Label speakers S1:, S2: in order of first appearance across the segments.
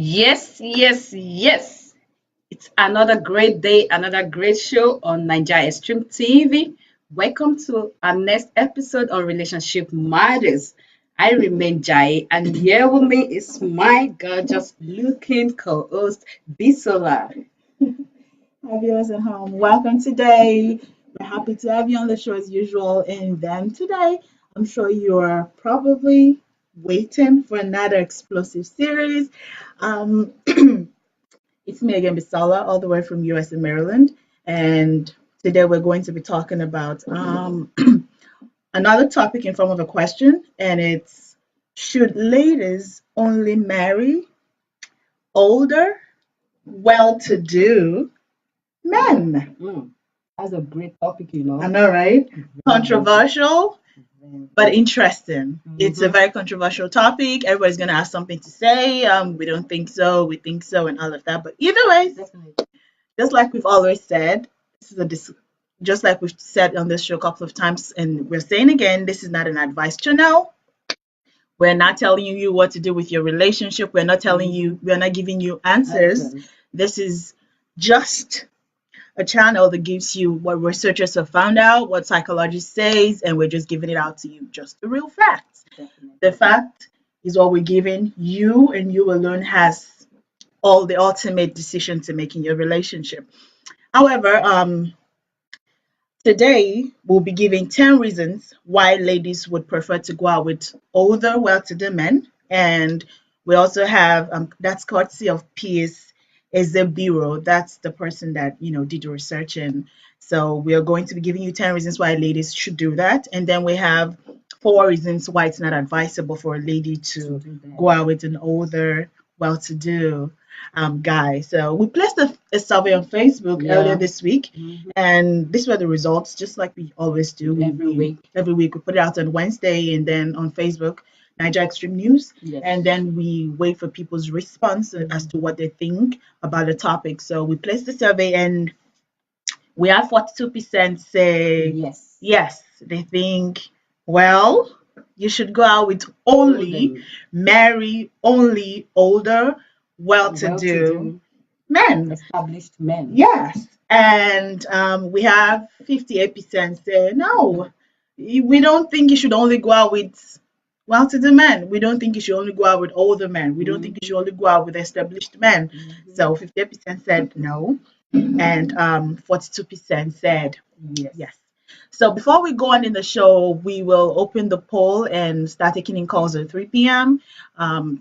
S1: Yes, yes, yes. It's another great day, another great show on NAIJAXTREME TV. Welcome to our next episode on Relationship Matters. I remain Jai, and here with me is my gorgeous looking co-host, Bisola.
S2: Hi, viewers at home. Welcome today. We're happy to have you on the show as usual. And then today, I'm sure you're probably waiting for another explosive series. Um, it's me again, Bisala, all the way from US and Maryland. And today we're going to be talking about another topic in form of a question. And it's, should ladies only marry older, well-to-do men?
S1: That's a great topic,
S2: I know, right?
S1: Very
S2: Controversial, but interesting. It's a
S1: Mhm.
S2: very controversial topic. Everybody's gonna have something to say. We don't think so, we think so, and all of that. But either way,
S1: Definitely.
S2: just like we've always said, this is a just like we've said on this show a couple of times, and we're saying again, this is not an advice channel. We're not telling you what to do with your relationship. We're not telling you. We're not giving you answers.
S1: Excellent.
S2: This is just a channel that gives you what researchers have found out, what psychology says, and we're just giving it out to you, just the real facts.
S1: Definitely.
S2: The fact is what we're giving you, and you alone has all the ultimate decision to make in your relationship. However, today we'll be giving 10 reasons why ladies would prefer to go out with older, well-to-do men, and we also have that's courtesy of Piers Ezebiro. That's the person that did the research, and so we are going to be giving you 10 reasons why ladies should do that, and then we have 4 reasons why it's not advisable for a lady to
S1: Do that.
S2: go out with an older, well-to-do guy. So we placed a survey on Facebook
S1: Yeah.
S2: earlier this week,
S1: Mhm.
S2: and these were the results, just like we always do.
S1: Every week.
S2: Every week we put it out on Wednesday, and then on Facebook, Niger Extreme News,
S1: Yes.
S2: and then we wait for people's response as to what they think about the topic. So we placed the survey, and we have 42% say
S1: Yes.
S2: yes, they think, well, you should go out with only,
S1: Older.
S2: marry only older, well-to-do
S1: Well-to-do,
S2: men.
S1: established men.
S2: Yes. And we have 58% say no. We don't think you should only go out with well-to-do men. We don't think you should only go out with older men. We don't think you should only go out with established men.
S1: Mhm.
S2: So 58% said no, and 42% said
S1: Yes.
S2: yes. So before we go on in the show, we will open the poll and start taking in calls at 3 p.m.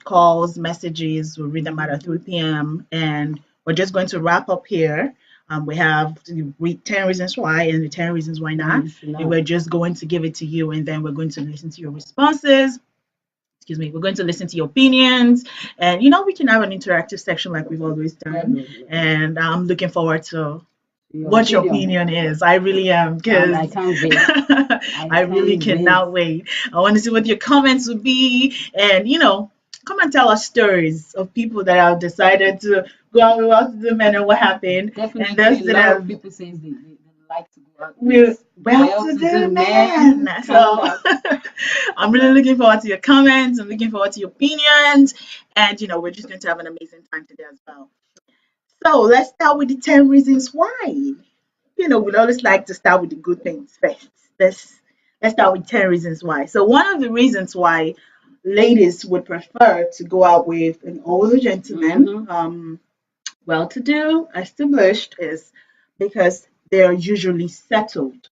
S2: Calls, messages, we'll read them out at 3 p.m. And we're just going to wrap up here. We have to read 10 reasons why and the 10 reasons why not.
S1: You should not.
S2: And we're just going to give it to you, and then we're going to listen to your responses. Excuse me, we're going to listen to your opinions, and we can have an interactive section like we've always done.
S1: Definitely.
S2: And I'm looking forward to
S1: Your
S2: what your opinion is. I really am,
S1: And
S2: because
S1: I can't wait.
S2: I really
S1: can't
S2: cannot wait. I want to see what your comments would be, and come and tell us stories of people that have decided to go out with well-to-do men and what happened.
S1: Definitely,
S2: And those
S1: a
S2: that
S1: lot of
S2: have
S1: people say they like to go out
S2: with
S1: well-to-do
S2: well-to-do
S1: men.
S2: men. So I'm really looking forward to your comments. I'm looking forward to your opinions, and we're just going to have an amazing time today as well. So let's start with the 10 reasons why. We'd always like to start with the good things first. Let's start with 10 reasons why. So one of the reasons why ladies would prefer to go out with an older gentleman, well-to-do, established, is because they're usually settled.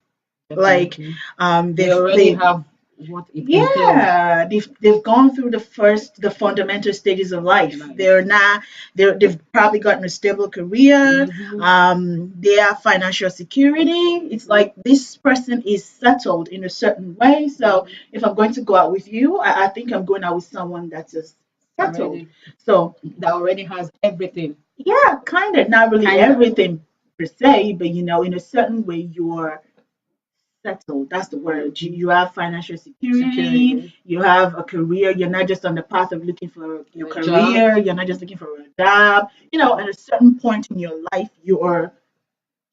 S2: Like
S1: Definitely.
S2: they
S1: They already have what it entails.
S2: yeah, they've gone through the fundamental stages of life.
S1: Right.
S2: They've probably gotten a stable career. They have financial security. It's like this person is settled in a certain way. So if I'm going to go out with you, I think I'm going out with someone that is settled.
S1: Already,
S2: So
S1: that already has everything.
S2: yeah, kind of, not really
S1: Kinda.
S2: everything per se, but in a certain way you're settled. That's the word. You have financial security.
S1: Security.
S2: You have a career. You're not just on the path of looking for your
S1: A
S2: career.
S1: job.
S2: You're not just looking for a job. At a certain point in your life, you are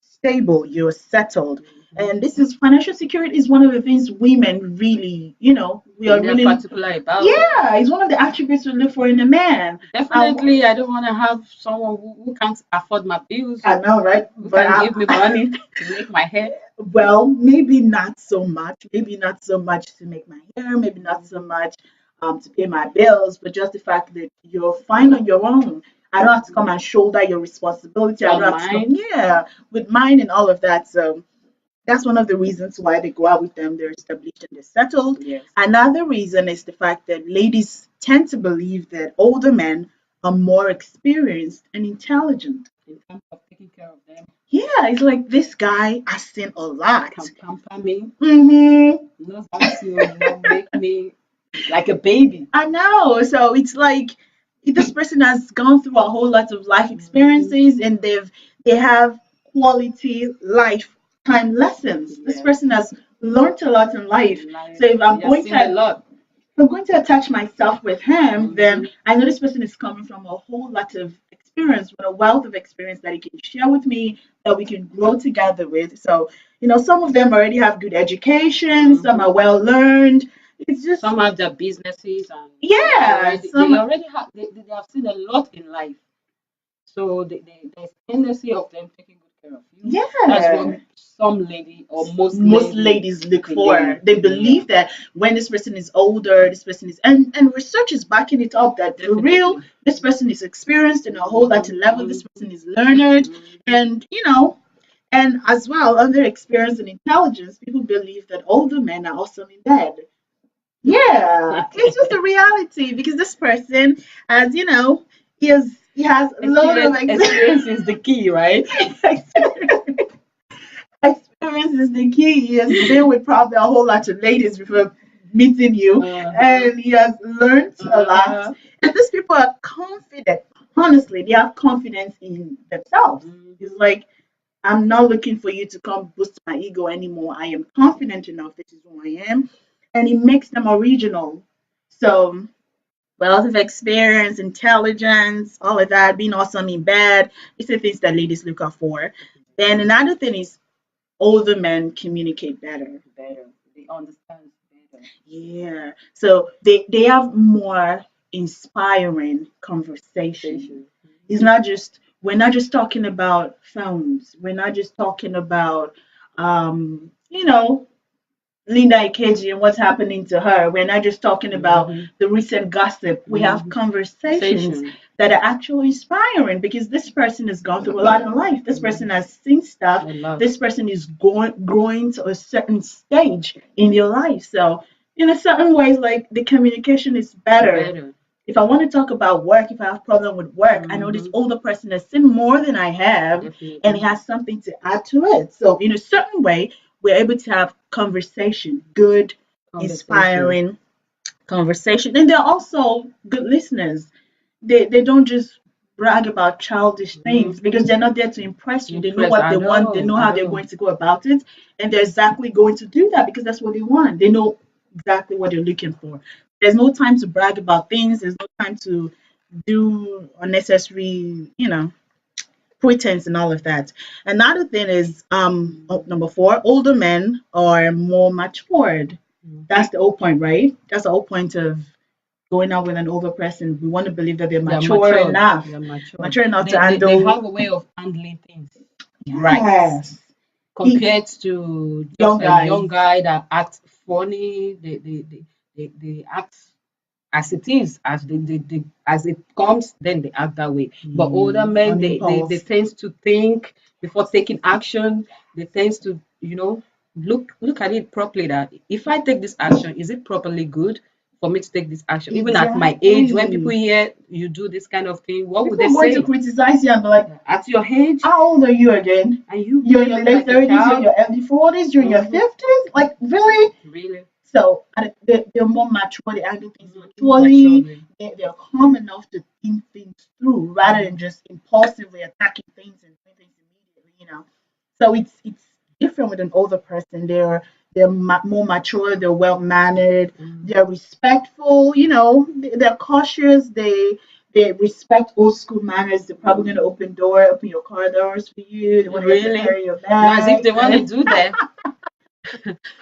S2: stable. You're settled. And this is financial security is one of the things women really, we are
S1: They're
S2: really,
S1: particular about.
S2: yeah, it's one of the attributes we look for in a man.
S1: Definitely, I don't want to have someone who can't afford my bills,
S2: I know, right?
S1: who
S2: But
S1: can give me money to make my hair.
S2: well, maybe not so much. Maybe not so much to make my hair. Maybe not so much to pay my bills. But just the fact that you're fine on your own. I don't have to come and shoulder your responsibility. I
S1: On
S2: don't have to come,
S1: mine.
S2: yeah, with mine and all of that. So that's one of the reasons why they go out with them. They're established and they're settled.
S1: Yes.
S2: Another reason is the fact that ladies tend to believe that older men are more experienced and intelligent.
S1: In terms of taking care of them,
S2: Yeah, it's like this guy has seen a lot.
S1: can pamper me,
S2: Mm-hmm.
S1: knows how to make me like a baby.
S2: I know. So it's like this person has gone through a whole lot of life experiences and they have quality lifetime lessons. This
S1: Yes.
S2: person has learned a lot in life.
S1: Like,
S2: So if I'm
S1: he has
S2: going
S1: seen a
S2: to
S1: lot.
S2: if I'm going to attach myself with him, then
S1: Mhm.
S2: I know this person is coming from a whole lot of experience, with a wealth of experience that he can share with me, that we can grow together with. So, some of them already have good education, some are well learned. It's just,
S1: Some have their businesses and
S2: yeah,
S1: they already have they have seen a lot in life. So there's tendency of them taking good care of you. That's
S2: yeah.
S1: what some lady or most
S2: Ladies look for.
S1: believe.
S2: They believe that when this person is older, this person is, and research is backing it up that for real,
S1: Definitely.
S2: this person is experienced in a whole lot of level. This person is learned, and and as well under experience and intelligence, people believe that older men are awesome in bed. Yeah, it's just a reality because this person, as he has a lot of
S1: Experience is the key, right?
S2: experience is the key. He has been with probably a whole lot of ladies before meeting you, and he has learned a lot. And these people are confident. Honestly, they have confidence in themselves. It's like, I'm not looking for you to come boost my ego anymore. I am confident enough. This is who I am. And it makes them original. So, wealth of experience, intelligence, all of that, being awesome in bed, these are things that ladies look out for. Then another thing is older men communicate better.
S1: Better. They understand better.
S2: Yeah. So they have more inspiring conversation. It's not just we're not just talking about phones. We're not just talking about Linda Ikeji and what's happening to her. We're not just talking about the recent gossip. We have conversations that are actually inspiring because this person has gone through a lot in life. This person has seen stuff. This person is growing to a certain stage in your life. So in a certain ways, like the communication is better. If I want to talk about work, if I have problem with work, I know this older person has seen more than I have, and he has something to add to it. So in a certain way, we're able to have conversation, good, inspiring conversation. And they're also good listeners. They don't just brag about childish things because they're not there to impress you. They know what they want, they know how they're going to go about it, and they're exactly going to do that because that's what they want. They know exactly what they're looking for. There's no time to brag about things, there's no time to do unnecessary, pretense and all of that. Another thing is number 4, older men are more matured. That's the whole point, right? That's the whole point of going out with an older person. We want to believe that they're mature enough.
S1: They're
S2: Mature enough to
S1: They
S2: handle.
S1: have a way of handling things right
S2: Yes.
S1: compared to just a young guy that acts funny. They act as it is, as it comes, then they act that way. But older men,
S2: On
S1: they
S2: impulse.
S1: tend to think before taking action. They tend to, look at it properly. That if I take this action, is it properly good for me to take this action? Even at my age, when people
S2: Exactly.
S1: hear you do this kind of thing, what would
S2: People
S1: they
S2: are going to
S1: say?
S2: criticize you and be like,
S1: At your age,
S2: how old are you again?
S1: and you
S2: You're in your
S1: behaving
S2: late
S1: like a
S2: 30s, you're in
S1: child?
S2: your early 40s, you're in your
S1: Mhm.
S2: 50s? Like, really?
S1: Really?
S2: So they're more mature, they handle things maturely,
S1: Maturely.
S2: they're calm enough to think things through rather than just impulsively attacking things and doing things immediately. So it's different with an older person. They're more mature, they're well mannered, they're respectful, they're cautious, they respect old school manners. They're probably going to open your car doors for you. They want to
S1: Really?
S2: carry your
S1: As if
S2: bag.
S1: they want to do that.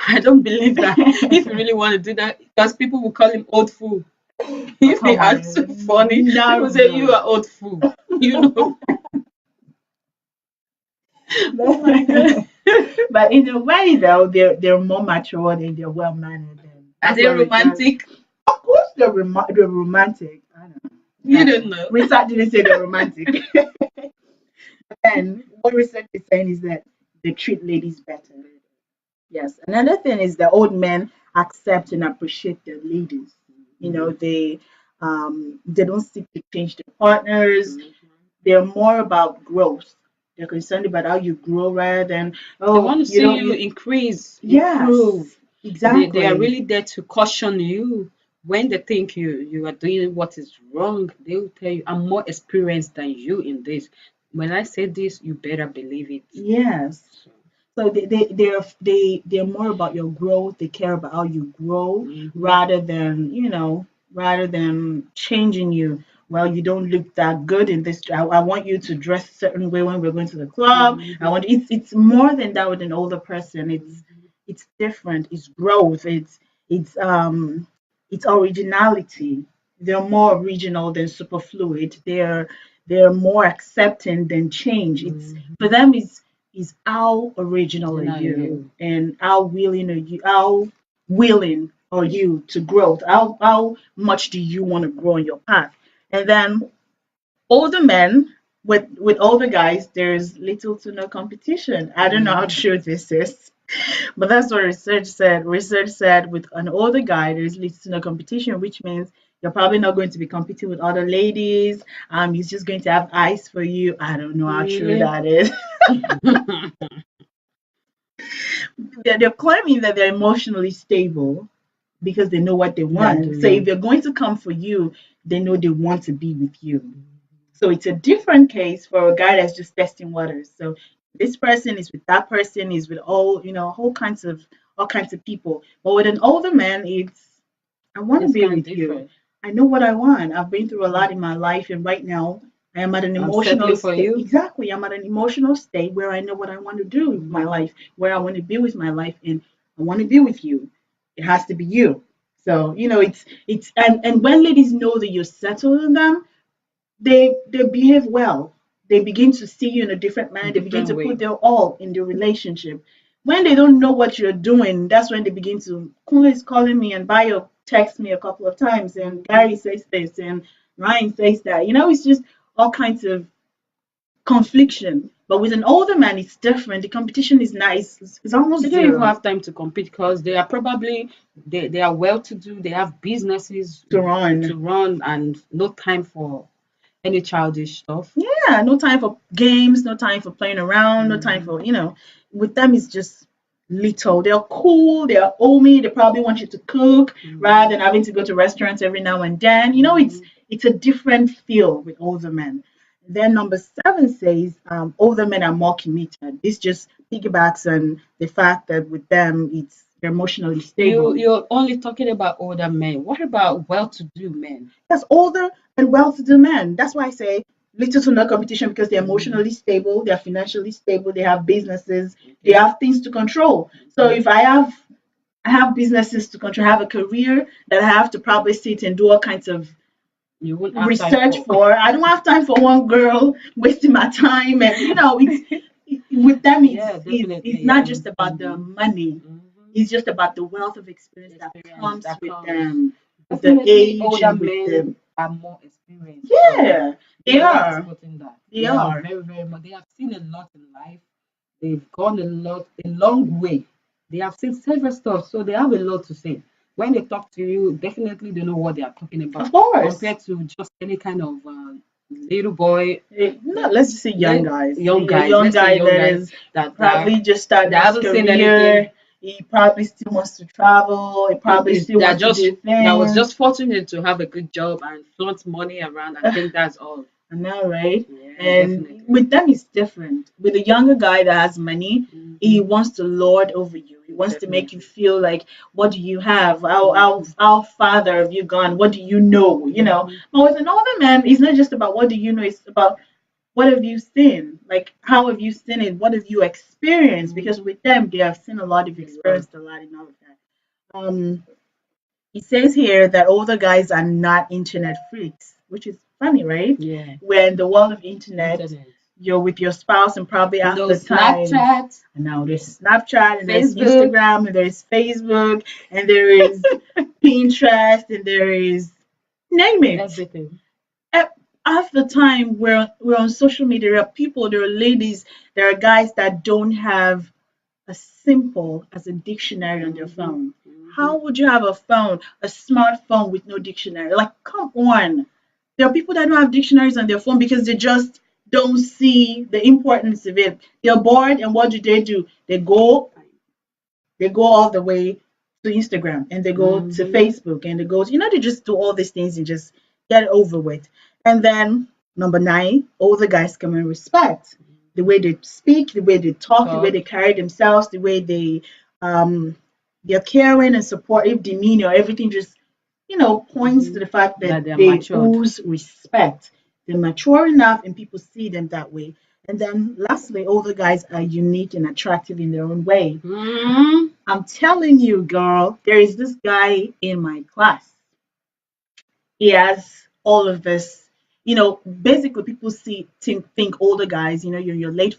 S1: I don't believe that. If you really want to do that, because people will call him old fool.
S2: Oh,
S1: If they
S2: come
S1: are too
S2: on.
S1: funny, people
S2: Not
S1: say you
S2: really.
S1: are old fool. You know. Oh my god.
S2: but in a way, though, they're more mature and they're well mannered. And
S1: Are
S2: that's
S1: they
S2: what research.
S1: romantic?
S2: Of course, they're romantic. I don't know.
S1: You don't know.
S2: Research didn't say they're romantic. And what research is saying is that they treat ladies better. Yes. Another thing is the old men accept and appreciate their ladies. You know, they don't seek to change their partners. They're more about growth. They're concerned about how you grow rather than,
S1: They
S2: oh,
S1: want to
S2: you
S1: see
S2: don't
S1: you
S2: you
S1: increase, improve.
S2: yes,
S1: They are
S2: exactly.
S1: really there to caution you. When they think you are doing what is wrong, they will tell you, I'm more experienced than you in this. When I say this, you better believe it.
S2: Yes.
S1: So,
S2: So they're more about your growth. They care about how you grow
S1: mhm,
S2: rather than, rather than changing you. Well, you don't look that good in this. I want you to dress a certain way when we're going to the club. I
S1: mhm,
S2: want it's more than that with an older person.
S1: mhm.
S2: It's different. It's growth. It's it's originality. They're more original than superfluid. They're more accepting than change. It's for
S1: Mhm.
S2: them is how original are
S1: Original
S2: you
S1: you.
S2: and how willing are you to grow? How much do you want to grow on your path? And then older men with older guys, there's little to no competition. I don't know how
S1: Mhm.
S2: true this is, but that's what research said. Research said with an older guy, there's little to no competition, which means you're probably not going to be competing with other ladies. He's just going to have eyes for you. I don't know how true
S1: Really?
S2: that is. They're claiming that they're emotionally stable because they know what they
S1: Yeah, I
S2: want.
S1: do
S2: So if
S1: know.
S2: they're going to come for you, they know they want to be with you. So it's a different case for a guy that's just testing waters. So this person is with that person, is with all kinds of people. But with an older man, it's I want to
S1: It's
S2: be
S1: kind of
S2: with you.
S1: different.
S2: I know what I want. I've been through a lot in my life, and right now I am at an
S1: I'm
S2: emotional
S1: settling for
S2: state.
S1: you.
S2: Exactly, I'm at an emotional state where I know what I want to do with my
S1: Mhm.
S2: life, where I want to be with my life, and I want to be with you. It has to be you. So it's and when ladies know that you're settled in them, they behave well. They begin to see you in a different manner. They begin
S1: Different
S2: to put
S1: way.
S2: their all in the relationship. When they don't know what you're doing, that's when they begin to Kunle is calling me and Bayo text me a couple of times and Gary
S1: Mhm.
S2: says this and Ryan says that. It's just all kinds of confliction. But with an older man, it's different. The competition is nice. It's
S1: They
S2: almost
S1: don't even
S2: zero
S1: have time to compete because they are probably they are well to do. They have businesses
S2: to
S1: to
S2: run.
S1: run and no time for any childish stuff.
S2: Yeah, no time for games, no time for playing around, no time
S1: Mhm.
S2: for, with them it's just little. They're cool, they're homey, they probably want you to cook rather
S1: Mhm.
S2: than having to go to restaurants every now and then.
S1: Mhm.
S2: It's a different feel with older men. Then number seven says older men are more committed. This just piggybacks on the fact that with them it's they're emotionally stable.
S1: You're only talking about older men. What about well-to-do men?
S2: That's older and well-to-do men. That's why I say little to no competition because they're
S1: Mhm.
S2: emotionally stable, they're financially stable, they have businesses, they
S1: Okay.
S2: have things to control. So
S1: Mhm.
S2: if I have businesses to control, I have a career that I have to probably sit and do all kinds of
S1: You won't have time
S2: research
S1: for.
S2: for. I don't have time for one girl wasting my time, and with them
S1: Yeah,
S2: it's
S1: definitely. I
S2: not just about
S1: understand
S2: the
S1: you.
S2: money.
S1: Mhm.
S2: It's just about the wealth of experience
S1: The
S2: that
S1: experience
S2: comes
S1: that
S2: with
S1: comes.
S2: them, with the
S1: Definitely,
S2: age
S1: older
S2: and with
S1: men
S2: the
S1: are more experienced.
S2: yeah,
S1: You're
S2: they
S1: not
S2: are.
S1: disputing that.
S2: They
S1: They are
S2: are.
S1: very, very much. They have seen a lot in life. They've gone a long way. They have seen several stuff, so they have a lot to say. When they talk to you, definitely they know what they are talking
S2: Of
S1: about
S2: course.
S1: compared to just any kind of little boy,
S2: No,
S1: let,
S2: let's just say young
S1: let
S2: guys.
S1: young
S2: A
S1: guys.
S2: young
S1: Let's say
S2: guy
S1: young
S2: that
S1: guys
S2: is
S1: that
S2: probably just starting
S1: that
S2: his
S1: haven't seen anything.
S2: career. He probably still wants to travel. He probably
S1: Is
S2: still
S1: that
S2: wants to
S1: just
S2: do
S1: that was
S2: things.
S1: just fortunate to have a good job and flaunt money around and think that's all.
S2: I know, right?
S1: Yeah,
S2: And
S1: definitely.
S2: with them, it's different. With a younger guy that has money, he
S1: Hmm.
S2: wants to lord over you. He wants to make you
S1: Definitely.
S2: feel like, what do you have?
S1: Hmm.
S2: How farther have you gone? What do you know?
S1: Hmm.
S2: But with an older man, it's not just about what do you know. It's about what have you seen? Like, how have you seen it? What have you experienced? Because with them, they have seen a lot of experienced a lot in all of that. It says here that older guys are not internet freaks, which is funny, right?
S1: Yeah.
S2: When the world of internet, you're with your spouse and probably half
S1: No
S2: the time.
S1: Snapchat,
S2: And now there's Snapchat and there's
S1: Facebook,
S2: Instagram and there's Facebook and there is Pinterest and there is name it.
S1: everything.
S2: Eh, Half the time we're on social media. There are people, there are ladies, there are guys that don't have as simple as a dictionary on their phone. How would you have a phone, a smartphone with no dictionary? Like, come on. There are people that don't have dictionaries on their phone because they just don't see the importance of it. They're bored, and what do? They go all the way to Instagram and they go to Facebook and they go, they just do all these things and just get it over with. And then number nine, all the guys come in respect. The way they speak, the way they talk, the way they carry themselves, the way um they're caring and supportive demeanor, everything just points to the fact that
S1: they're
S2: they
S1: matured.
S2: ooze respect. They're mature enough and people see them that way. And then lastly, all the guys are unique and attractive in their own way. I'm telling you, girl, there is this guy in my class. He has all of this. Basically, people think older guys. You're your early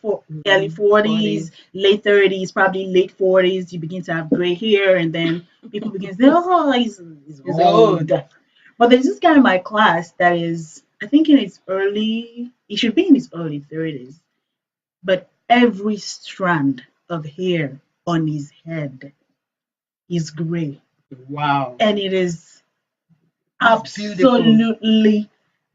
S2: 40s, late 30s, probably late 40s. You begin to have gray hair, and then people begin to say, "Oh, he's old." But there's this guy in my class that is, I think, he should be in his early 30s, but every strand of hair on his head is gray.
S1: Wow.
S2: And it is
S1: Beautiful.
S2: absolutely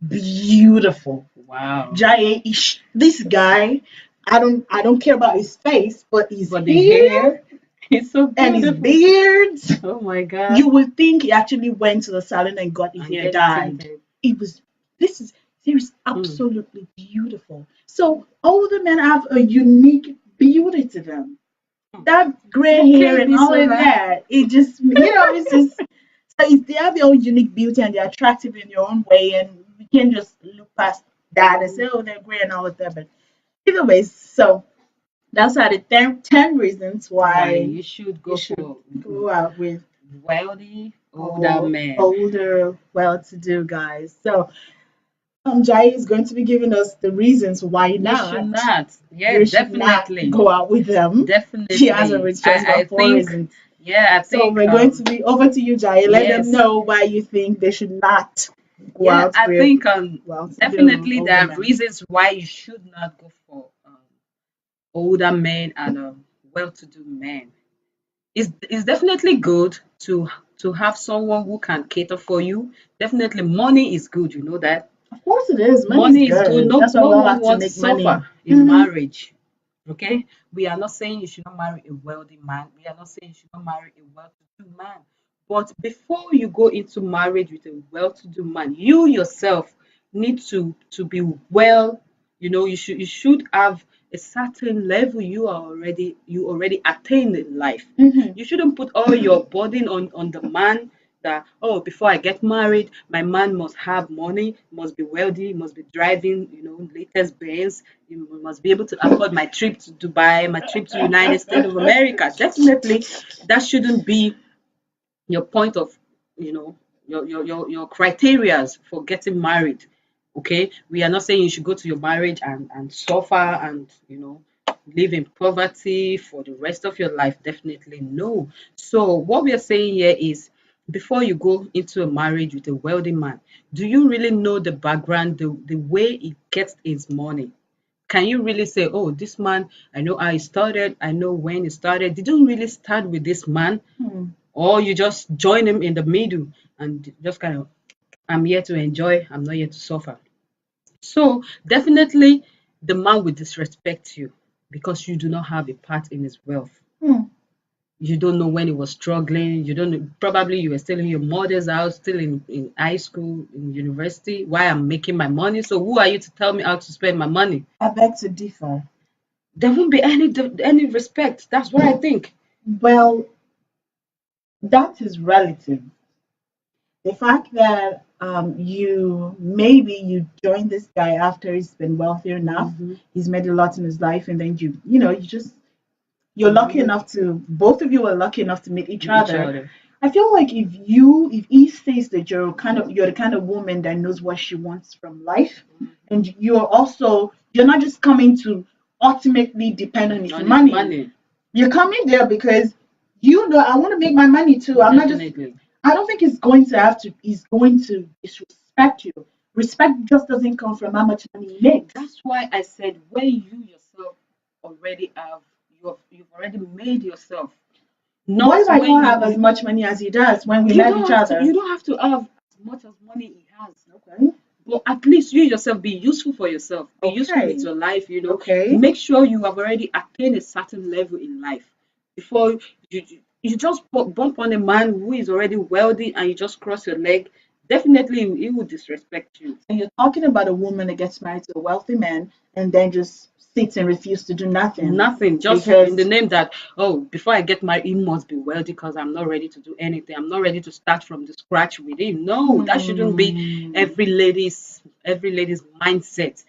S2: beautiful.
S1: Wow.
S2: This guy, I don't care about his face, but his
S1: But the
S2: hair
S1: hair, it's so
S2: and his
S1: beautiful.
S2: beard,
S1: Oh my God.
S2: you would think he actually went to the salon and got his
S1: And
S2: hair
S1: get it
S2: dyed.
S1: tinted.
S2: This is absolutely beautiful. So older men have a unique beauty to them. That gray hair
S1: Okay,
S2: and all of
S1: Bisola.
S2: that, it just, it's just, so they have their own unique beauty and they're attractive in their own way, and we can't just look past that and say, oh, they're gray and all of that. But either way, so that's how the 10 reasons
S1: Why
S2: why
S1: you should go
S2: you should
S1: for
S2: go out with
S1: wealthy older men.
S2: older, well-to-do guys. So Jai is going to be giving us the reasons why
S1: You should not. Yeah,
S2: you should not
S1: definitely.
S2: go out with them.
S1: Definitely.
S2: She has a response
S1: I
S2: about 4
S1: think,
S2: reasons.
S1: yeah, I
S2: So
S1: think,
S2: we're going to be over to you, Jai. Let them
S1: yes.
S2: know why you think they should not go
S1: Yeah,
S2: out
S1: I
S2: with
S1: think
S2: well-to-do
S1: definitely there
S2: older
S1: are
S2: men.
S1: reasons why you should not go for older men and well-to-do men. It's definitely good to have someone who can cater for you. Definitely, money is good. You know that.
S2: Of course it is.
S1: Money
S2: Money's
S1: is good.
S2: good.
S1: No,
S2: That's why
S1: no
S2: we all
S1: one
S2: have to
S1: wants to
S2: make money.
S1: suffer in marriage. Okay, we are not saying you should not marry a wealthy man. We are not saying you should not marry a well-to-do man. But before you go into marriage with a well-to-do man, you yourself need to be well. You should have a certain level you already attained in life. You shouldn't put all your burden on the man, that, oh, before I get married, my man must have money, must be wealthy, must be driving, latest Benz, you must be able to afford my trip to Dubai, my trip to United States of America. Definitely, that shouldn't be your point of, you know, your criterias for getting married. Okay, we are not saying you should go to your marriage and suffer and live in poverty for the rest of your life. Definitely no. So what we are saying here is, before you go into a marriage with a wealthy man, do you really know the background, the way he gets his money? Can you really say, oh, this man, I know how he started, I know when he started? Did you really start with this man? Or you just join him in the middle and just kind of, I'm here to enjoy, I'm not here to suffer? So definitely the man will disrespect you because you do not have a part in his wealth. You don't know when he was struggling. You don't know, probably you were still in your mother's house, still in high school, in university, why I'm making my money. So who are you to tell me how to spend my money?
S2: I beg to differ.
S1: There won't be any respect. That's what I think.
S2: Well, that is relative. The fact that you maybe you join this guy after he's been wealthy enough,
S1: Mm-hmm.
S2: he's made a lot in his life, and then you just you're lucky
S1: Mm-hmm.
S2: enough to both of you are lucky enough to meet each
S1: Each
S2: other.
S1: other.
S2: I feel like if he says that you're the kind of woman that knows what she wants from life, and you're not just coming to ultimately depend on his
S1: On his
S2: money.
S1: money.
S2: You're coming there because I want to make my money too. I'm not just
S1: Definitely.
S2: I don't think he's going to disrespect you. Respect just doesn't come from how much money he makes.
S1: That's why I said when you yourself already have you've already made yourself.
S2: What
S1: Not
S2: if I
S1: when
S2: don't have as much money as he does when we
S1: you
S2: met
S1: don't
S2: each
S1: have to
S2: other?
S1: you don't have to have as much as money he has.
S2: Okay.
S1: But at least you yourself be useful for yourself. Be useful with
S2: Okay.
S1: your life,
S2: Okay.
S1: Make sure you have already attained a certain level in life before you just bump on a man who is already wealthy and you just cross your leg. Definitely he will disrespect you.
S2: And you're talking about a woman that gets married to a wealthy man and then just sits and refuses to do nothing
S1: Nothing, just in the
S2: because
S1: name that, oh, before I get married, he must be wealthy because I'm not ready to do anything. I'm not ready to start from the scratch with him. No, that shouldn't be
S2: hmm,
S1: every lady's mindset.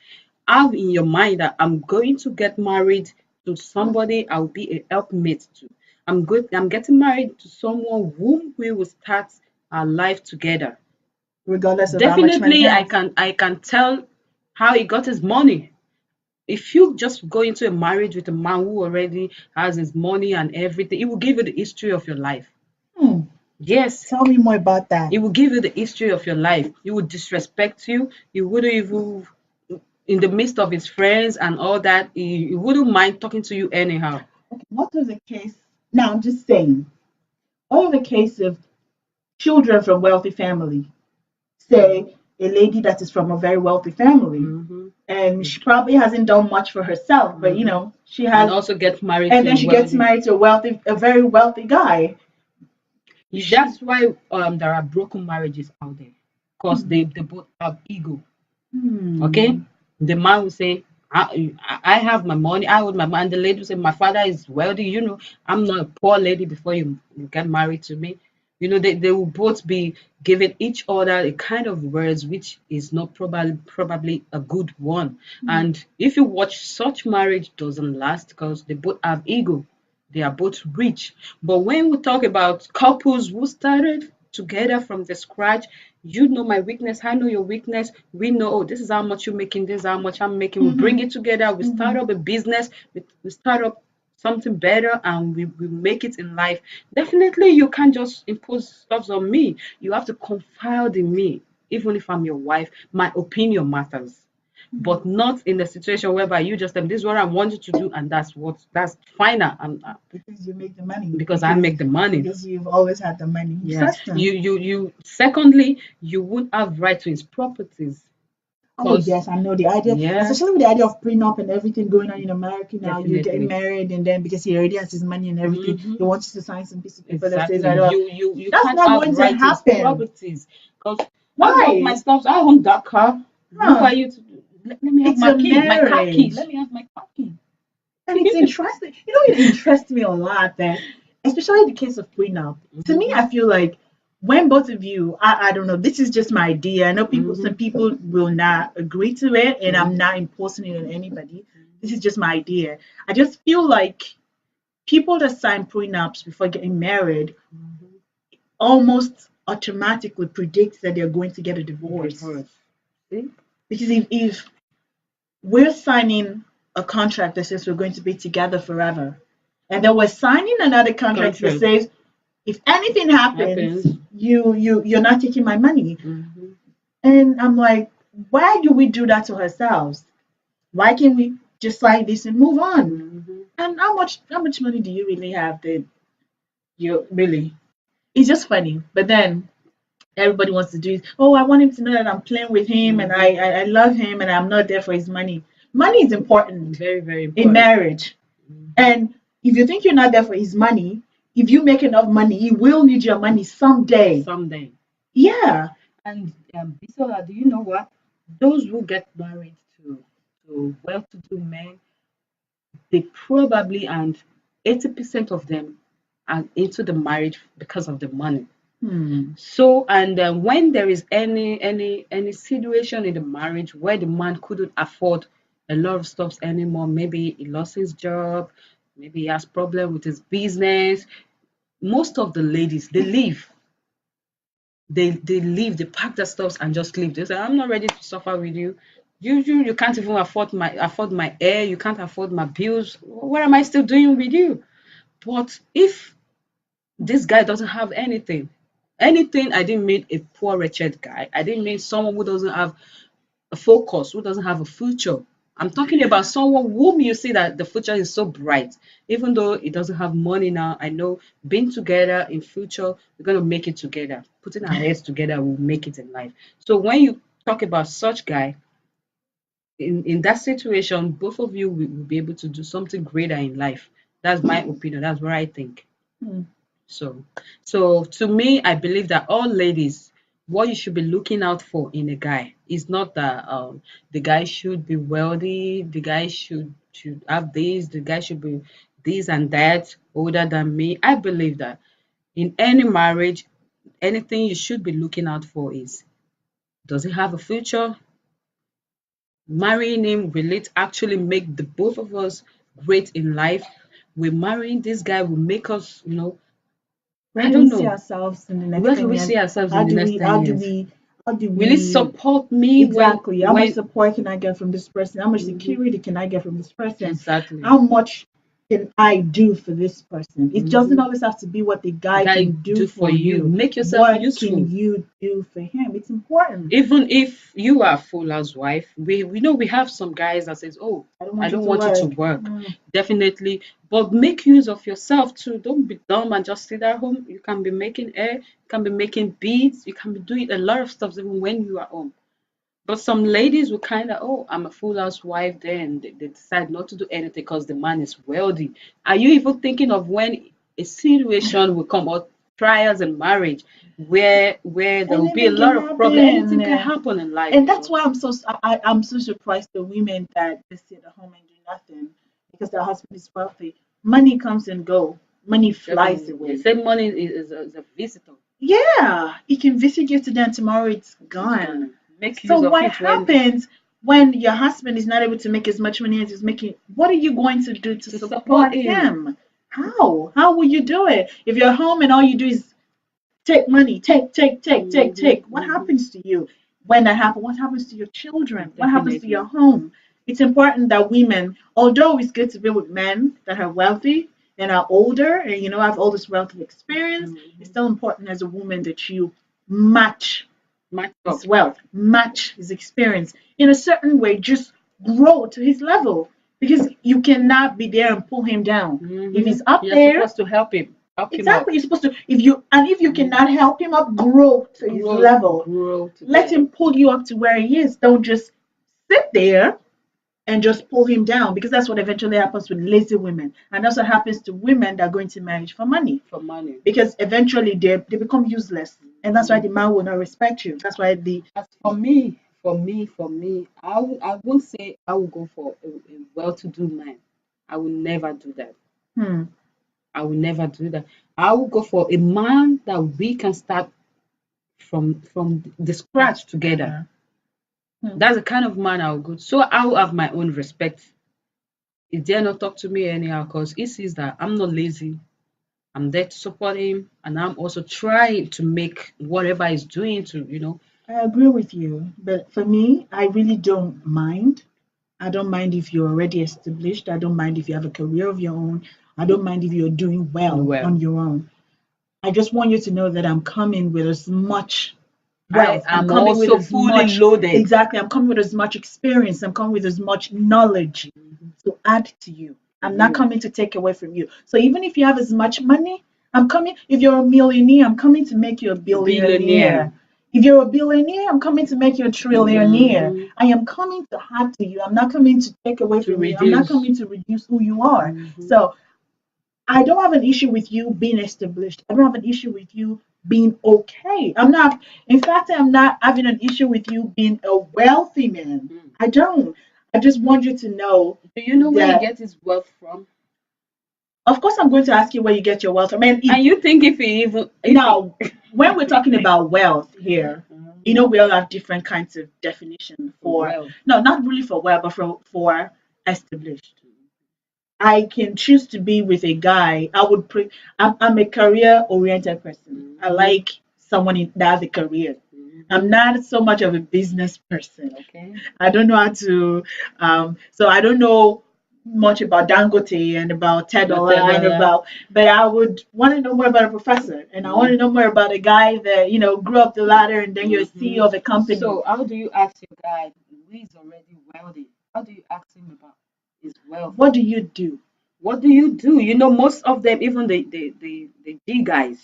S1: Have in your mind that I'm going to get married to somebody I'll be a helpmate to. I'm getting married to someone whom we will start our life together.
S2: regardless of how much money he
S1: Definitely
S2: has.
S1: I can tell how he got his money. If you just go into a marriage with a man who already has his money and everything, it will give you the history of your life.
S2: Hmm.
S1: Yes,
S2: Tell me more about that.
S1: it will give you the history of your life. He would disrespect you. He wouldn't even, in the midst of his friends and all that, he wouldn't mind talking to you anyhow.
S2: Okay, what was the case? Now I'm just saying, what was the case of children from wealthy family? Say a lady that is from a very wealthy family,
S1: Hmm.
S2: and she probably hasn't done much for herself, but
S1: Hmm.
S2: she
S1: And
S2: has,
S1: also get married
S2: and
S1: to
S2: then
S1: a
S2: she gets
S1: wealthy.
S2: married to a very wealthy guy. She,
S1: That's why there are broken marriages out there, because
S2: hmm,
S1: they both have ego. Okay,
S2: hmm,
S1: the man will say, I have my money, I hold my money. And the lady will say, my father is wealthy, I'm not a poor lady before you get married to me. They will both be giving each other a kind of words which is not probably a good one.
S2: hmm.
S1: And if you watch, such marriage doesn't last because they both have ego. They are both rich. But when we talk about couples who started together from the scratch, you know my weakness, I know your weakness. We know, oh, this is how much you're making, this is how much I'm making. We bring
S2: Hmm.
S1: it together, we start
S2: Hmm.
S1: up a business, we start up something better, and we make it in life. Definitely, you can't just impose stuff on me. You have to confide in me, even if I'm your wife. My opinion matters, but not in a situation whereby you just tell me this is what I want you to do, and that's fine.
S2: Because you make the money,
S1: Because I make the money.
S2: because you've always had the money.
S1: Yeah.
S2: Interesting.
S1: You. Secondly, you won't have right to his properties,
S2: Oh
S1: because
S2: yes, I know the idea,
S1: yeah,
S2: especially with the idea of prenup and everything going on in America now. You're getting
S1: definitely.
S2: married, and then because he already has his money and everything,
S1: Hmm.
S2: he wants you to sign some piece of paper that says,
S1: Exactly.
S2: "I don't."
S1: You
S2: That's
S1: can't
S2: not
S1: have
S2: going to
S1: right to his
S2: happen.
S1: properties, because I bought my
S2: Why?
S1: stuff. I own that car. Who
S2: Huh?
S1: are you to let me have
S2: It's
S1: my
S2: a
S1: key, my car key.
S2: marriage.
S1: Let me have my car key.
S2: And it's interesting. It interests me a lot that, especially in the case of prenup. To me,
S1: Hmm.
S2: I feel like when both of you, I don't know, this is just my idea. I know some
S1: Hmm.
S2: people will not agree to it, and I'm
S1: Hmm.
S2: not imposing it on anybody. This is just my idea. I just feel like people that sign prenups before getting married almost automatically predict that they're going to get a divorce.
S1: Divorce. See?
S2: Because if we're signing a contract that says we're going to be together forever, and then we're signing another contract that
S1: Contract
S2: says if anything happens,
S1: happens.
S2: you're not taking my money.
S1: Hmm.
S2: And I'm like, why do we do that to ourselves? Why can't we just sign this and move on?
S1: Hmm.
S2: And how much money do you really have that you really? It's just funny. But then everybody wants to do it. Oh, I want him to know that I'm playing with him and
S1: Hmm.
S2: I love him and I'm not there for his money. Money is important
S1: Very, very
S2: in
S1: important.
S2: marriage.
S1: Hmm.
S2: And if you think you're not there for his money, if you make enough money, he will need your money someday.
S1: Someday.
S2: Yeah.
S1: And Bisola, do you know what? Those who get married to well-to-do men, they probably, and 80% of them are into the marriage because of the money.
S2: Hmm.
S1: So, and when there is any situation in the marriage where the man couldn't afford a lot of stuff anymore, maybe he lost his job, maybe he has problem with his business, most of the ladies they leave. They leave, they pack their stuffs and just leave. They say, I'm not ready to suffer with you. You can't even afford my air, you can't afford my bills. What am I still doing with you? But if this guy doesn't have anything, I didn't mean a poor wretched guy. I didn't mean someone who doesn't have a focus, who doesn't have a future. I'm talking about someone whom you see that the future is so bright. Even though he doesn't have money now, I know being together in future, we're gonna make it together. Putting our heads together will make it in life. So when you talk about such guy, in that situation, both of you will be able to do something greater in life. That's my opinion. That's what I think.
S2: Hmm.
S1: So, so to me, I believe that all ladies, what you should be looking out for in a guy is not that the guy should be wealthy, the guy should have this, the guy should be this and that, older than me. I believe that in any marriage, anything you should be looking out for is, does he have a future? Marrying him, will it actually make the both of us great in life? Will marrying this guy will make us,
S2: Where
S1: I
S2: do we
S1: don't
S2: see
S1: know.
S2: ourselves in the next
S1: Where do
S2: 10
S1: we
S2: years?
S1: see ourselves in
S2: How
S1: the
S2: do
S1: next
S2: we,
S1: 10
S2: how do
S1: years?
S2: we, how do
S1: Will it
S2: we
S1: support me
S2: exactly, how much
S1: when
S2: support can I get from this person? How much
S1: Mhm.
S2: security can I get from this person?
S1: Exactly.
S2: How much can I do for this person? It doesn't
S1: Hmm.
S2: always have to be what the guy
S1: Guy
S2: can do
S1: do for
S2: for
S1: you.
S2: you.
S1: Make yourself
S2: What can
S1: useful.
S2: you do for him? It's important.
S1: Even if you are a full housewife, we know we have some guys that says, "Oh,
S2: I don't
S1: I
S2: want you
S1: don't
S2: to
S1: want you to
S2: work.
S1: work."
S2: Mm.
S1: Definitely, but make use of yourself too. Don't be dumb and just sit at home. You can be making air, you can be making beads, you can be doing a lot of stuff even when you are home. But some ladies will kind of, oh, I'm a full housewife, then they decide not to do anything because the man is wealthy. Are you even thinking of when a situation will come, or trials in marriage, where there will be a
S2: Anything can
S1: lot of problem? Anything can
S2: happen.
S1: happen in life,
S2: And that's why I'm so surprised the women that just sit at home and do nothing because their husband is wealthy. Money comes and go. Money flies
S1: Definitely. They
S2: away.
S1: say money is a visitor.
S2: Yeah, it can visit you today and tomorrow it's
S1: It's
S2: gone.
S1: gonna make
S2: So
S1: use of
S2: what
S1: it when
S2: happens when your husband is not able to make as much money as he's making? What are you going to do to
S1: to support
S2: support
S1: him.
S2: him? How? How will you do it? If you're home and all you do is take money, take. What
S1: Hmm.
S2: happens to you when that happens? What happens to your children? What happens to your
S1: Definitely.
S2: home? It's important that women, although it's good to be with men that are wealthy and are older and have all this wealth of experience, it's
S1: Hmm.
S2: still important as a woman that you match
S1: Match
S2: his
S1: up.
S2: wealth, match his experience in a certain way, just grow to his level because you cannot be there and pull him down. If
S1: Hmm.
S2: he's up
S1: You're
S2: there,
S1: supposed to help him up.
S2: exactly. You're supposed to, if you
S1: Mhm.
S2: cannot help him up, grow to his level.
S1: Grow
S2: Let
S1: together.
S2: him pull you up to where he is. Don't just sit there and just pull him down because that's what eventually happens with lazy women. And that's what happens to women that are going to marriage for money.
S1: For money.
S2: Because eventually they become useless. And that's why
S1: Mhm.
S2: the man will not respect you. That's why the
S1: As for me, I won't say I will go for a well-to-do man. I will never do that.
S2: hmm,
S1: I will never do that. I will go for a man that we can start from the scratch together.
S2: together. Hmm.
S1: That's the kind of man I will go. So I will have my own respect. He dare not talk to me anyhow because he sees that I'm not lazy. I'm there to support him, and I'm also trying to make whatever he's doing to.
S2: I agree with you. But for me, I really don't mind. I don't mind if you're already established. I don't mind if you have a career of your own. I don't mind if you're doing well
S1: Well,
S2: on your own. I just want you to know that I'm coming with as much
S1: I
S2: wealth. I'm
S1: am
S2: coming with
S1: also
S2: as
S1: fully
S2: much,
S1: loaded.
S2: exactly, I'm coming with as much experience. I'm coming with as much knowledge to add to you.
S1: For
S2: I'm not
S1: you,
S2: coming to take away from you. So even if you have as much money, I'm coming. If you're a millionaire, I'm coming to make you a
S1: a
S2: billionaire.
S1: billionaire.
S2: If you're a billionaire, I'm coming to make you a trillionaire.
S1: Mhm.
S2: I am coming to add to you. I'm not coming to take away
S1: To
S2: from you. I'm not
S1: reduce.
S2: coming to reduce who you are.
S1: Mhm.
S2: So I don't have an issue with you being established. I don't have an issue with you being okay. I'm not, in fact, I'm not having an issue with you being a wealthy man.
S1: Mm.
S2: I don't. I just want you to know
S1: Do you know where he
S2: that,
S1: gets his wealth from?
S2: of course, I'm going to ask you where you get your wealth. I mean,
S1: And you think if he even if he
S2: no, when we're talking about wealth here, you know, we all have different kinds of definition for
S1: Wealth.
S2: no, not really for wealth, but for established. I can choose to be with a guy. I'm a career oriented person. I like someone that has a career. I'm not so much of a business person.
S1: Okay.
S2: I don't know how to, so I don't know much about Dangote and about Tedola and
S1: Whatever.
S2: about, but I would want to know more about a professor and I want to know more about a guy that, grew up the ladder and then you're a CEO of a company.
S1: So how do you ask your guy who is already wealthy? How do you ask him about his wealth?
S2: What do you do?
S1: What do you do? You know, most of them, even the G guys,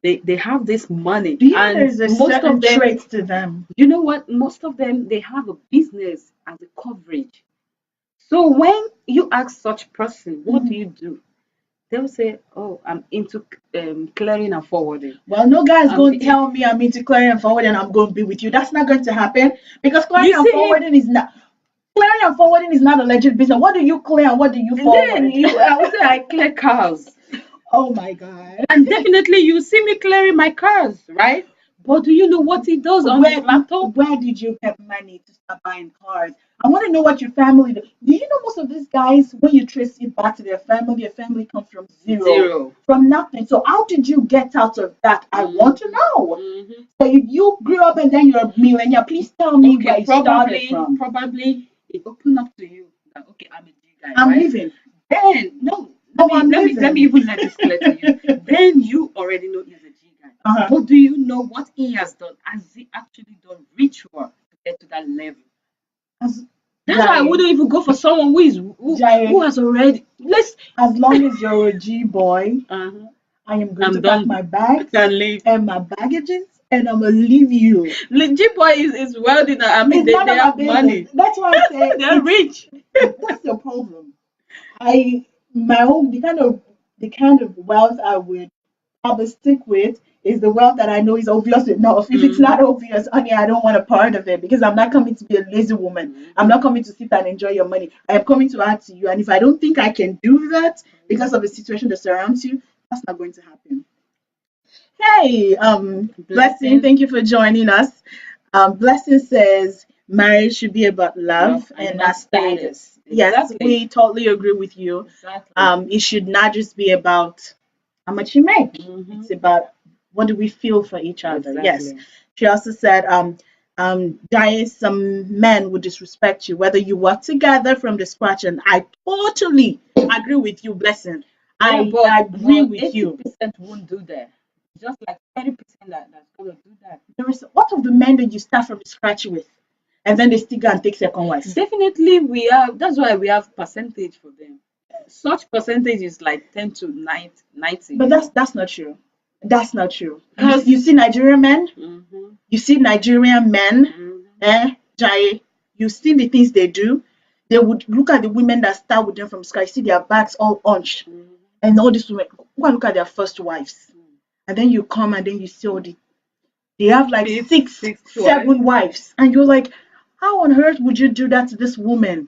S1: they have this money.
S2: Do you know
S1: and
S2: there's a
S1: most
S2: certain
S1: of them,
S2: traits to them?
S1: you know what? Most of them, they have a business as a coverage. So when you ask such person, what do you do? They'll say, "Oh, I'm into clearing and forwarding."
S2: Well, no guy's
S1: I'm
S2: going to
S1: the-
S2: tell me I'm into clearing and forwarding and I'm going to be with you. That's not going to happen because clearing
S1: You
S2: and
S1: see him,
S2: forwarding is not clearing and forwarding is not a legit business. What do you clear and what do you
S1: and then
S2: forward?
S1: I would say I clear cars.
S2: Oh my God.
S1: And definitely you see me clearing my cars, right? But do you know what he does on his laptop?
S2: Where did you get money to start buying cars? I want to know what your family do. Do you know most of these guys, when you trace it back to their family comes from zero, from nothing. So how did you get out of that? I want to know. So if you grew up and then you're a millionaire, please tell me where
S1: Okay,
S2: you started from.
S1: probably it opened up to you that okay, I'm a G guy,
S2: I'm
S1: right?
S2: leaving.
S1: Then no,
S2: Oh, I'm living.
S1: let me even let this clear to you. Then you already know he's a G guy. But do you know what he has done? Has he actually done ritual to get to that level?
S2: As,
S1: That's why I wouldn't even go for someone who has already. Let's.
S2: as long as you're a G boy,
S1: Uh-huh.
S2: I am going
S1: I'm
S2: to pack
S1: done.
S2: my bags
S1: Can leave.
S2: and my baggages and I'm gonna leave you.
S1: G boy is wealthy now. I mean,
S2: It's none
S1: they
S2: of my
S1: have
S2: business.
S1: money.
S2: That's why I say
S1: They're rich.
S2: that's the problem. My own the kind of wealth I would probably stick with is the wealth that I know is obvious enough. If it's not obvious, honey, I don't want a part of it because I'm not coming to be a lazy woman. I'm not coming to sit and enjoy your money. I am coming to add to you. And if I don't think I can do that because of the situation that surrounds you, that's not going to happen. Hey, Blessing, thank you for joining us. Blessing says marriage should be about love and not status. Yes,
S1: Exactly.
S2: we totally agree with you.
S1: Exactly.
S2: It should not just be about how much you make. It's about what do we feel for each other. Yes.
S1: Exactly.
S2: She also said, Diane, some men would disrespect you, whether you work together from the scratch. And I totally agree with you, Blessing.
S1: Yeah,
S2: I agree with you.
S1: 80% won't do that. Just like 30% that's gonna do that.
S2: There is what of the men that you start from the scratch with, and then they still go and take second wives.
S1: Definitely, we have. That's why we have percentage for them. Such percentage is like 10 to 90.
S2: But that's not true. That's not true. Because you see Nigerian men, you see Nigerian men, Jai, you see the things they do. They would look at the women that start with them from scratch, see their backs all hunched, and all these women go and look at their first wives, and then you come and then you see all they have like six, seven wives, and you're like, how on earth would you do that to this woman?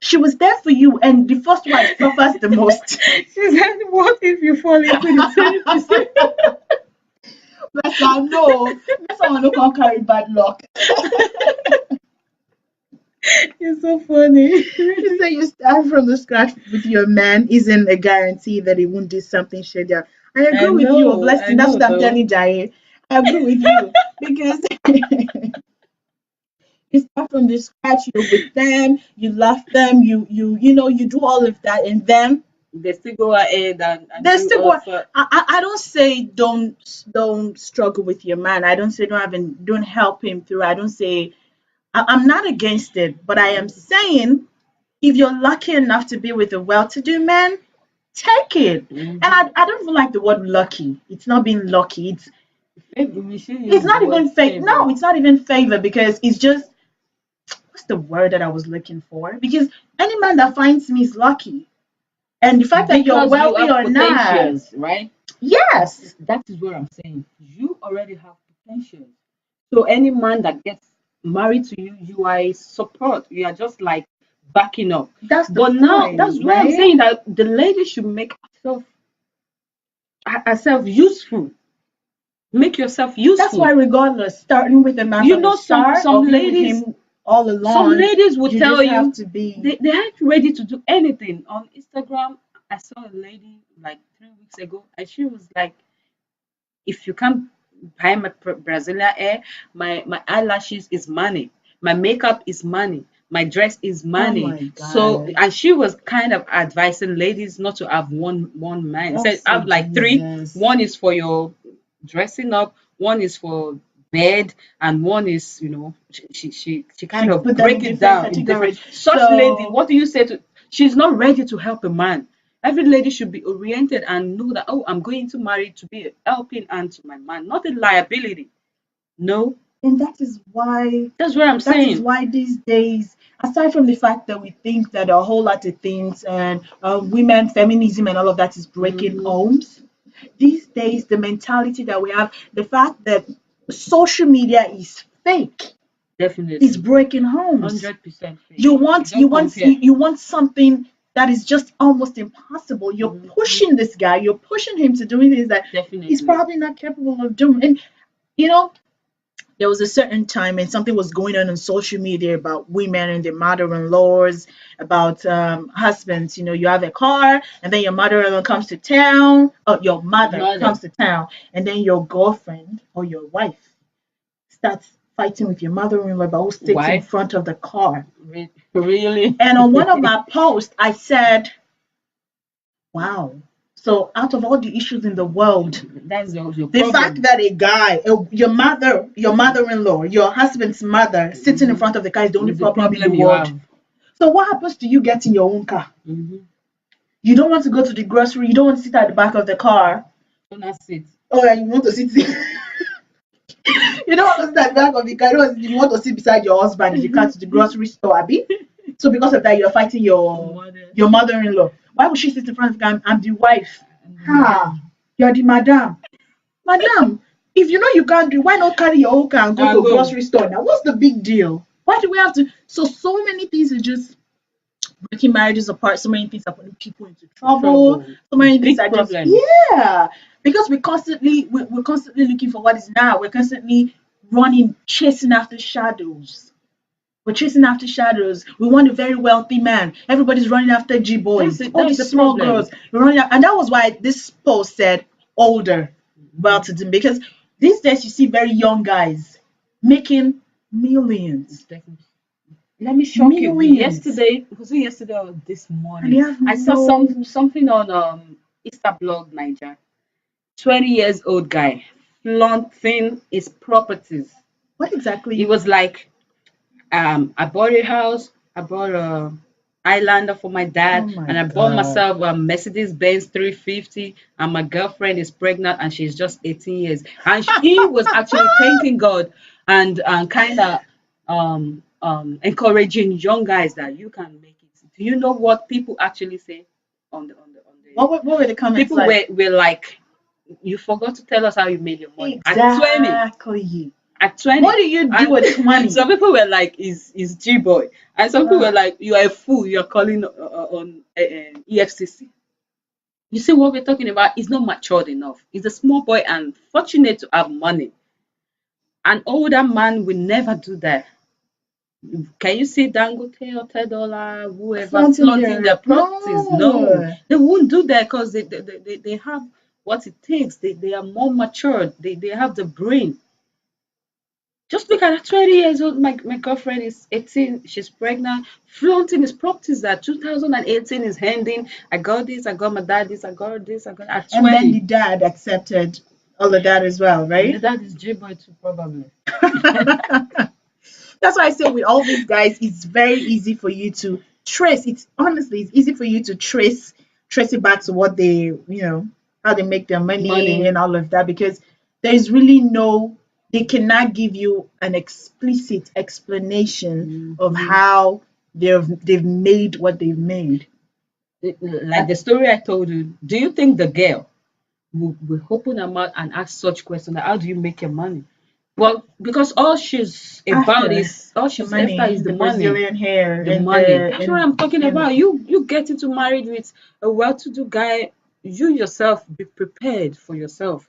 S2: She was there for you, and the first wife suffers the most.
S1: She said, "What if you fall into the same?"
S2: Bless her, no. That's someone who can't carry bad luck.
S1: It's so funny.
S2: You say you start from the scratch with your man isn't a guarantee that he won't do something shady. I agree with you, Blessing. That's what I'm telling Jai. I agree with you because you start from the scratch. You're with them. You love them. You do all of that, and then
S1: They still go ahead and
S2: they
S1: do
S2: still go.
S1: also.
S2: I don't say don't struggle with your man. I don't say don't help him through. I don't say I'm not against it, but I am saying if you're lucky enough to be with a well-to-do man, take it. And I don't even like the word lucky. It's not being lucky. It's not even favor. No, it's not even favor because it's just what's the word that I was looking for? Because any man that finds me is lucky. And the fact that you're wealthy or not,
S1: right?
S2: yes,
S1: That is what I'm saying. You already have potential. So any man that gets married to you, you are a support. You are just like backing up.
S2: that's the
S1: But now
S2: point,
S1: that's why I'm
S2: right?
S1: saying that the lady should make herself useful. Make yourself
S2: That's why,
S1: useful.
S2: regardless, starting with a man
S1: You
S2: from the
S1: know,
S2: start or
S1: some
S2: being with
S1: ladies,
S2: him all
S1: some
S2: along,
S1: ladies will
S2: you
S1: tell
S2: just have
S1: you
S2: to be.
S1: they aren't ready to do anything. On Instagram, I saw a lady like 3 weeks ago, and she was like, if you can't buy my Brazilian hair, my eyelashes is money, my makeup is money, my dress is
S2: Oh my
S1: money. So,
S2: God.
S1: and she was kind of advising ladies not to have one man.
S2: Oh,
S1: Said
S2: so
S1: have like three.
S2: Jesus.
S1: One is for your dressing up, one is for bed, and one is, she
S2: She
S1: kind of
S2: put them
S1: break
S2: in
S1: it
S2: different
S1: down in different.
S2: categories.
S1: Such lady,
S2: So,
S1: what do you say to? She's not ready to help a man. Every lady should be oriented and know that, oh, I'm going to marry to be a helping hand to my man, not a liability. No,
S2: and that is why
S1: that's what I'm saying.
S2: these days, aside from the fact that we think that a whole lot of things and women feminism and all of that is breaking
S1: Hmm.
S2: homes, these days the mentality that we have, the fact that social media is fake, is
S1: Definitely.
S2: breaking homes.
S1: 100% fake.
S2: You
S1: You
S2: want
S1: don't compare.
S2: you want something that is just almost impossible. You're
S1: Hmm.
S2: pushing this guy, you're pushing him to doing things that he's
S1: Definitely.
S2: probably not capable of doing. And you know, there was a certain time and something was going on social media about women and their mother-in-laws, about husbands. You know, you have a car and then your mother-in-law comes to town, or your mother
S1: Mother,
S2: comes to town, and then your girlfriend or your wife starts fighting with your mother-in-law about who sits in
S1: wife,
S2: front of the car.
S1: really?
S2: And on one of my posts, I said, wow. So out of all the issues in the world,
S1: That's your
S2: the fact
S1: problem.
S2: that a guy, your mother-in-law, your husband's mother, sitting in
S1: Hmm.
S2: front of the car is the only
S1: It's the
S2: problem in the
S1: problem you
S2: world.
S1: have.
S2: So what happens to you getting your own car?
S1: Hmm.
S2: You don't want to go to the grocery. You don't want to sit at the back of the car.
S1: So that's it.
S2: Oh, and you want to sit. You don't want to sit at the back of the car. You want to sit beside your husband in the car to the grocery store, Abby. So because of that, you're fighting
S1: Mother
S2: your mother-in-law. Why would she sit in front of the car? I'm the wife.
S1: and the
S2: Ha!
S1: madam.
S2: You're the madam. Madam, if you know you can't do, why not carry your own car and go to
S1: And
S2: a
S1: go.
S2: grocery store now? What's the big deal? Why do we have to? So many things are just breaking marriages apart. So many things are putting people into trouble.
S1: Trouble.
S2: So many things
S1: Big
S2: are just,
S1: problem.
S2: yeah, because we're constantly looking for what is now. We're constantly running, chasing after shadows. We're chasing after shadows. We want a very wealthy man. Everybody's running after G
S1: That's
S2: boys.
S1: it.
S2: All
S1: That's
S2: these
S1: the
S2: small
S1: problem.
S2: girls we're running, and that was why this post said older, well to do, because these days you see very young guys making millions,
S1: Definitely. Let me shock you.
S2: millions,
S1: Yesterday, was it yesterday or this
S2: and they
S1: morning?
S2: have
S1: I saw
S2: no.
S1: something on Insta blog Niger. 20 years old guy flaunting his properties.
S2: What
S1: It
S2: exactly?
S1: was like, I bought a house, I bought a Highlander for my
S2: Oh
S1: dad,
S2: my
S1: and I bought
S2: God.
S1: myself a Mercedes Benz 350, and my girlfriend is pregnant and she's just 18 years. And he was actually thanking God and kind of encouraging young guys that you can make it. Do you know what people actually say on the
S2: What were the comments
S1: people
S2: like?
S1: were like, you forgot to tell us how you made your money at 20.
S2: Exactly.
S1: At
S2: What
S1: 20.
S2: do you do
S1: And
S2: at 20?
S1: some people were like, is G boy. And some people were
S2: Ah,
S1: like, you are a fool, you're calling on EFCC. You see what we're talking about is not matured enough. He's a small boy and fortunate to have money. An older man will never do that. Can you see Dangote or $10, whoever
S2: flaunting
S1: flaunting their
S2: their
S1: properties? No,
S2: no.
S1: they won't do that because they have what it takes. They are more matured. They have the brain. Just look at her, 20 years old. My girlfriend is 18. She's pregnant. Flaunting his properties that 2018 is ending. I got this. I got my dad this. I got this. I got at
S2: And then the
S1: 20.
S2: dad accepted all of that as well,
S1: And the
S2: right?
S1: dad is J-boy too, probably.
S2: That's why I say with all these guys, it's very easy for you to trace. It's easy for you to trace it back to what how they make their money
S1: Money.
S2: and all of that, because there's really no, they cannot give you an explicit explanation of
S1: Mhm.
S2: how they've made what they've made.
S1: Like the story I told you, do you think the girl will open her mouth and ask such questions? Like, how do you make your money? Well, because
S2: After
S1: all
S2: the
S1: she's after
S2: money,
S1: is the
S2: the
S1: money.
S2: Brazilian hair,
S1: The
S2: and
S1: money. That's what
S2: and
S1: I'm talking
S2: you know,
S1: about. You get into married with a well-to-do guy. You yourself be prepared for yourself.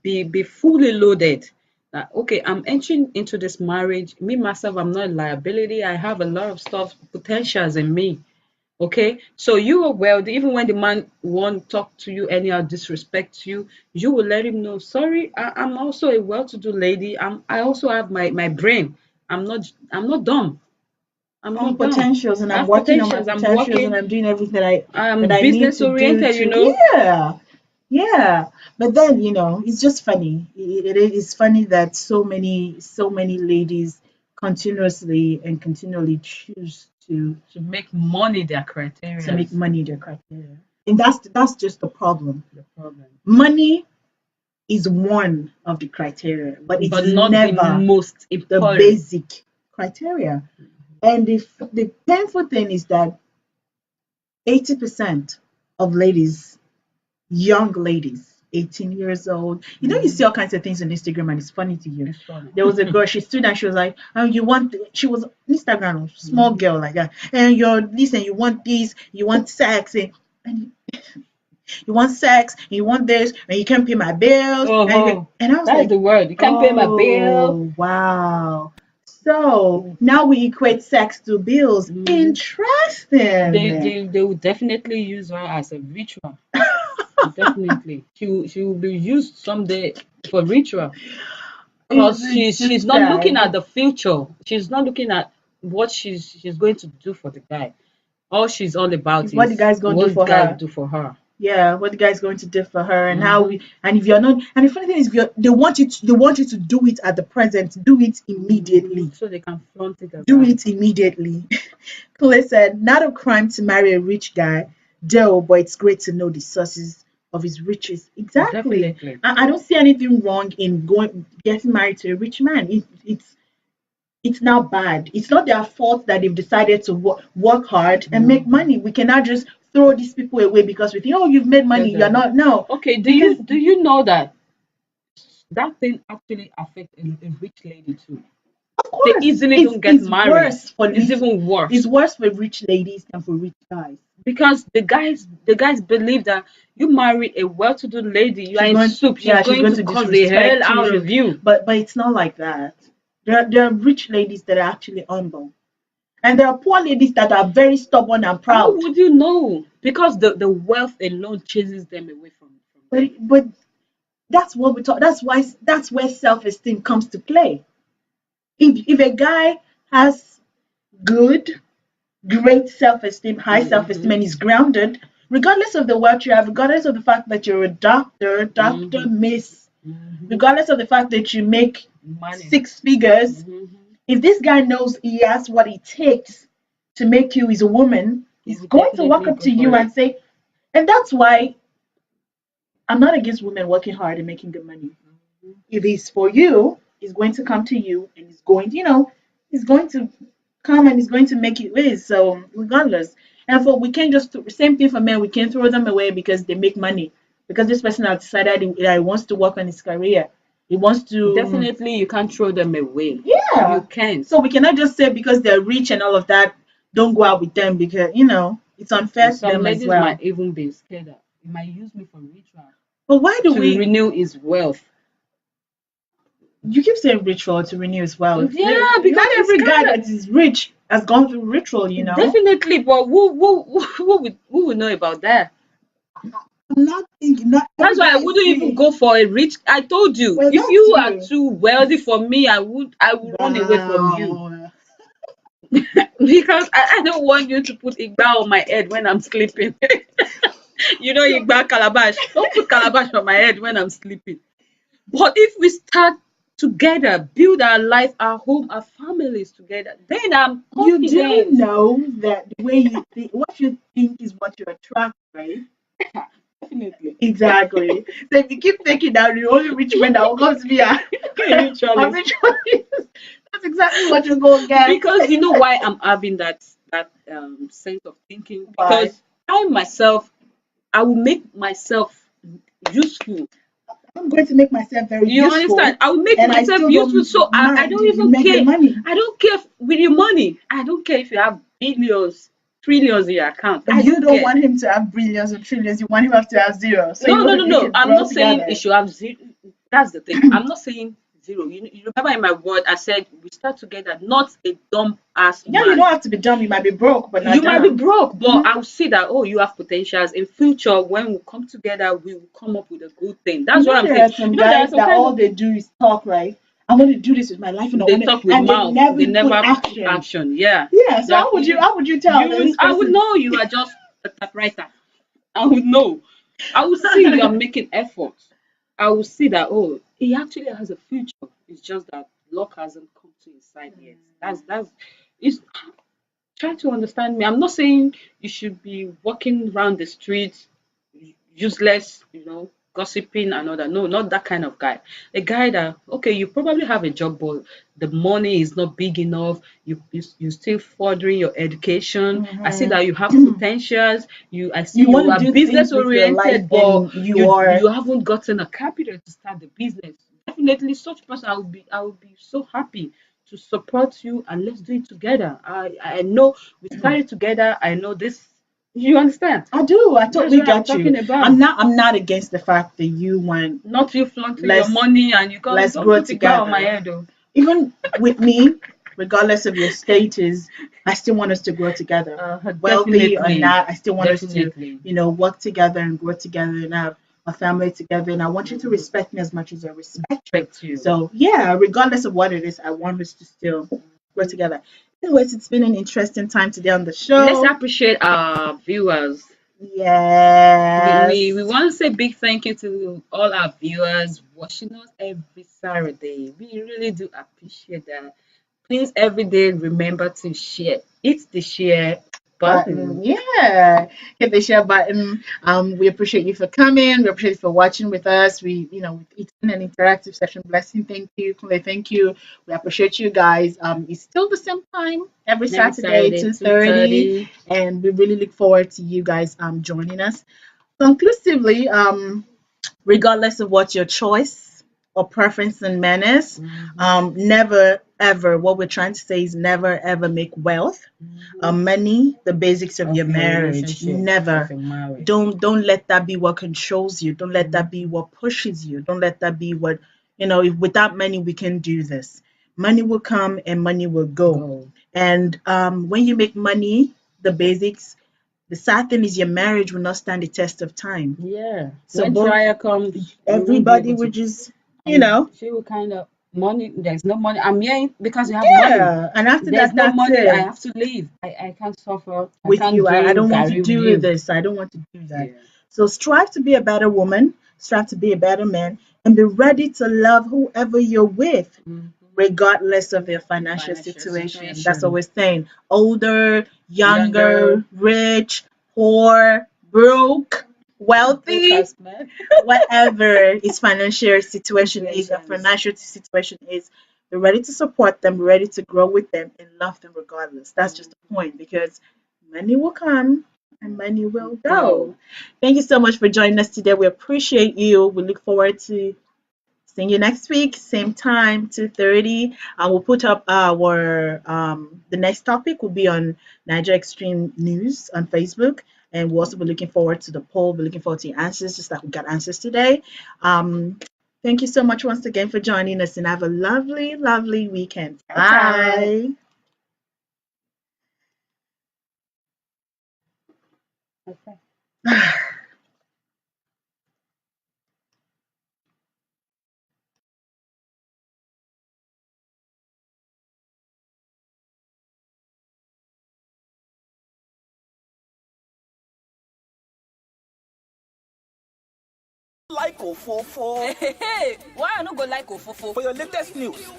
S1: be fully loaded. That okay, I'm entering into this marriage. Me myself, I'm not a liability. I have a lot of stuff potentials in me. Okay, so you are wealthy. Even when the man won't talk to you anyhow, disrespect you, you will let him know. Sorry, I'm also a well-to-do lady. I also have my brain. I'm not dumb. I'm
S2: I have
S1: not dumb.
S2: potentials, and
S1: I
S2: I'm
S1: have
S2: working on my
S1: potentials. I'm
S2: potentials, and
S1: working.
S2: I'm doing everything that
S1: I'm
S2: I need
S1: business
S2: to do
S1: oriented.
S2: to, yeah. Yeah, but then it's just funny. It is funny that so many ladies continuously and continually choose
S1: To make money their
S2: to
S1: criteria.
S2: make money their criteria, and that's just the problem.
S1: The problem,
S2: Money is one of the criteria, but it
S1: but
S2: is
S1: not the
S2: never
S1: most
S2: the
S1: important.
S2: basic criteria. And the painful thing is that 80% of ladies, young ladies, 18 years old. You see all kinds of things on Instagram, and it's funny to you.
S1: It's funny.
S2: There was a girl, she stood and she was like, "Oh, she was Instagram, small
S1: Mhm.
S2: girl like that. And you're this, and you want this, you want sex, and you want sex, and you want this, and you can't pay my bills."
S1: Oh,
S2: And I was
S1: that's
S2: like,
S1: the word. You can't pay my bill.
S2: oh, wow. So now we equate sex to bills.
S1: Mhm. They,
S2: Interesting.
S1: they they will definitely use her as a ritual. Definitely, she will be used someday for ritual because
S2: It's
S1: she's
S2: just
S1: not looking at
S2: sad.
S1: the future. She's not looking at what she's going to do for the guy. All she's all
S2: It's
S1: about
S2: what the
S1: is
S2: guy's going to do
S1: what the
S2: for
S1: guy will
S2: her.
S1: do for her.
S2: Yeah, what the guy's going to do for her, and how
S1: Hmm.
S2: we, and if you're not, and the funny thing is, they want you to do it at the present, do it immediately,
S1: So they can flaunt it
S2: do
S1: around.
S2: it immediately. Clay said, "Not a crime to marry a rich guy, Joe, but it's great to know the sources of his riches." Exactly.
S1: Definitely.
S2: I don't see anything wrong in getting married to a rich man. It's not bad. It's not their fault that they've decided to work hard and make money. We cannot just throw these people away because we think, oh, you've made money.
S1: Because
S2: You're
S1: of it.
S2: not. No,
S1: Okay, do
S2: because
S1: you know that that thing actually affects a rich lady too?
S2: of
S1: They
S2: course
S1: easily
S2: it's
S1: don't get
S2: it's
S1: married.
S2: worse for
S1: It's
S2: rich.
S1: even
S2: It's
S1: worse
S2: worse for rich ladies than for rich guys.
S1: because the guys believe that you marry a well-to-do lady, you are
S2: She's
S1: in
S2: going,
S1: soup. She's
S2: yeah, she's
S1: going
S2: going
S1: to
S2: to
S1: curse the hell
S2: disrespect you.
S1: out of you.
S2: But it's not like that. There are rich ladies that are actually humble, and there are poor ladies that are very stubborn and
S1: How
S2: proud.
S1: would you know? Because the wealth alone chases them away from them.
S2: But that's what we talk. That's where self-esteem comes to play. If a guy has good, great self-esteem, high self-esteem,
S1: Hmm.
S2: and is grounded, regardless of the wealth you have, regardless of the fact that you're a doctor,
S1: Hmm.
S2: miss,
S1: Hmm.
S2: regardless of the fact that you make
S1: Money.
S2: six figures,
S1: Hmm.
S2: if this guy knows he has what it takes to make you his woman,
S1: He
S2: he's
S1: would
S2: going to walk
S1: definitely
S2: up
S1: go
S2: to
S1: for
S2: you
S1: it.
S2: and say, and that's why I'm not against women working hard and making good money. If it's for you, he's going to come to you and he's going to come and he's going to make it his. So regardless. And for we can't just same thing for men, we can't throw them away because they make money. Because this person has decided that he wants to work on his career. He wants to,
S1: Definitely, you can't throw them away. You
S2: yeah.
S1: can't.
S2: So we cannot just say because they're rich and all of that, don't go out with them because it's unfair to
S1: Some
S2: them as
S1: ladies might
S2: well.
S1: even be scared that he might use me for ritual
S2: But why do
S1: to
S2: we
S1: renew his wealth.
S2: you keep saying ritual to renew as well?
S1: Yeah,
S2: Not
S1: because it's
S2: every guy
S1: kind of
S2: that is rich has gone through ritual.
S1: definitely, but who would know about that?
S2: I'm not thinking not
S1: That's
S2: every
S1: why
S2: guy
S1: I
S2: you
S1: wouldn't even
S2: see.
S1: go for a rich. I told you,
S2: Well,
S1: if
S2: that's
S1: you are
S2: you.
S1: too wealthy for me, I would run away from you
S2: Wow.
S1: because I don't want you to put igba on my head when I'm sleeping.
S2: So,
S1: Igba calabash. Don't put calabash on my head when I'm sleeping. But if we start together, build our life, our home, our families together, then I'm
S2: you do
S1: confident.
S2: know that the way you think, what you think is what you attract, right?
S1: Definitely.
S2: Exactly. So if you keep thinking that the only rich men that will come to me are, are
S1: Eventually.
S2: rich ones, that's exactly what you're going to get.
S1: Because you know why I'm having that sense of thinking?
S2: Why?
S1: Because I myself, I will make myself useful.
S2: I'm going to make myself very
S1: You understand?
S2: useful,
S1: I will make
S2: and I
S1: myself
S2: still
S1: useful,
S2: don't
S1: so I
S2: mind
S1: don't
S2: if you
S1: even
S2: make the
S1: care.
S2: money.
S1: I don't care with your money. I don't care if you have billions, trillions in your account.
S2: But
S1: I
S2: you
S1: don't
S2: don't
S1: care.
S2: want him to have billions or trillions. You want him to have zero, so
S1: No,
S2: you
S1: no,
S2: want
S1: no,
S2: to make
S1: no.
S2: it
S1: I'm
S2: grow
S1: not saying it
S2: together.
S1: should have zero. That's the thing. I'm not saying zero. You remember in my word, I said we start together, not a dumb ass
S2: Yeah, you
S1: man.
S2: don't have to be dumb. You might be broke, but not
S1: You might be
S2: dumb.
S1: broke, but
S2: Mhm.
S1: I'll see that, oh, you have potentials. In future, when we come together, we will come up with a good thing.
S2: You
S1: That's what
S2: know,
S1: I'm
S2: there
S1: saying.
S2: are some
S1: There are
S2: guys
S1: some
S2: that
S1: kind
S2: all
S1: of,
S2: they do is talk, right? I want to do this with my life, and I
S1: they
S2: want to,
S1: talk with
S2: and they
S1: mouth,
S2: never
S1: they
S2: put
S1: never put
S2: action.
S1: action. Yeah.
S2: Yeah. So
S1: That
S2: how would you tell that this
S1: I would
S2: person?
S1: know you are just a typewriter. I would know. I would see you are making effort. I will see that, oh, he actually has a future. It's just that luck hasn't come to his side yet. That's it's try to understand me. I'm not saying you should be walking around the streets useless, gossiping and all that. No, not that kind of guy. A guy that, okay, you probably have a job, but the money is not big enough. You still furthering your education. I see that you have
S2: Mhm.
S1: potentials. I see
S2: You want
S1: you
S2: to
S1: are
S2: do
S1: business
S2: things with your life,
S1: oriented, but
S2: and you
S1: you
S2: are.
S1: haven't gotten a capital to start the business. Definitely, such person I would be so happy to support you, and let's do it together. I know we started together. I know this. You understand?
S2: I do. I
S1: That's
S2: totally
S1: what I'm
S2: get you.
S1: talking about.
S2: I'm not against the fact that you want
S1: Not you flaunting your
S2: let's
S1: money and you can't
S2: let's
S1: don't
S2: grow
S1: put it back on my
S2: together.
S1: head though.
S2: Even with me, regardless of your status, I still want us to grow together. Wealthy or
S1: Definitely.
S2: not, I still want us to,
S1: Definitely.
S2: work together and grow together and have a family together. And I want you to respect me as much as I respect you.
S1: Respect you.
S2: So yeah, regardless of what it is, I want us to still grow together. Anyways, it's been an interesting time today on the
S1: Let's
S2: show.
S1: appreciate our viewers. We
S2: Yes.
S1: want to say big thank you to all our viewers watching us every Saturday. We really do appreciate that. Please every day remember to share. Hit the share
S2: Button.
S1: button.
S2: Yeah. Hit the share button. We appreciate you for coming. We appreciate you for watching with us. It's been an interactive session. Blessing, thank you. Kule, thank you. We appreciate you guys. It's still the same time every
S1: Every
S2: Saturday,
S1: Saturday,
S2: 2:30.
S1: 2:30.
S2: And we really look forward to you guys joining us. Conclusively, regardless of what your choice or preference in men is, never ever, what we're trying to say is never ever make wealth, money, the basics of your
S1: Of your
S2: marriage.
S1: relationship, of
S2: Never.
S1: your marriage.
S2: Don't let that be what controls you. Don't let that be what pushes you. Don't let that be what, if without money we can do this. Money will come and money will go.
S1: Go.
S2: And when you make money, the basics, the sad thing is your marriage will not stand the test of time.
S1: Yeah.
S2: So
S1: When
S2: both
S1: trial comes, you won't be
S2: everybody
S1: able
S2: would
S1: to.
S2: just,
S1: And she will kind of money. There's no money. I'm here because you have money.
S2: yeah. And after
S1: There's
S2: that,
S1: no
S2: that's
S1: money. I
S2: it.
S1: have to leave. I can't suffer. I
S2: With
S1: can't
S2: you, I
S1: drink
S2: don't want to
S1: Gary with
S2: do
S1: you.
S2: this. I don't want to do that.
S1: Yeah.
S2: So strive to be a better woman, strive to be a better man, and be ready to love whoever you're with,
S1: Mhm.
S2: regardless of their financial
S1: Financial
S2: situation. That's
S1: situation.
S2: always saying older,
S1: Younger,
S2: younger, rich, poor, broke,
S1: broke
S2: wealthy,
S1: as man.
S2: whatever his financial situation is, a
S1: Situations.
S2: financial situation is, be ready to support them, be ready to grow with them, and love them regardless. That's just the point because money will come and money will
S1: Go.
S2: go. Thank you so much for joining us today. We appreciate you. We look forward to seeing you next week, same time, 2:30. We'll put up our the next topic will be on Niger Extreme News on Facebook. And we'll also be looking forward to the poll. We're looking forward to your answers, just like we got answers today. Thank you so much once again for joining us and have a lovely, lovely weekend.
S1: Bye.
S2: Bye.
S1: Okay.
S3: Like Ofofo.
S4: Hey, why I no go like ofofo?
S3: For your latest news,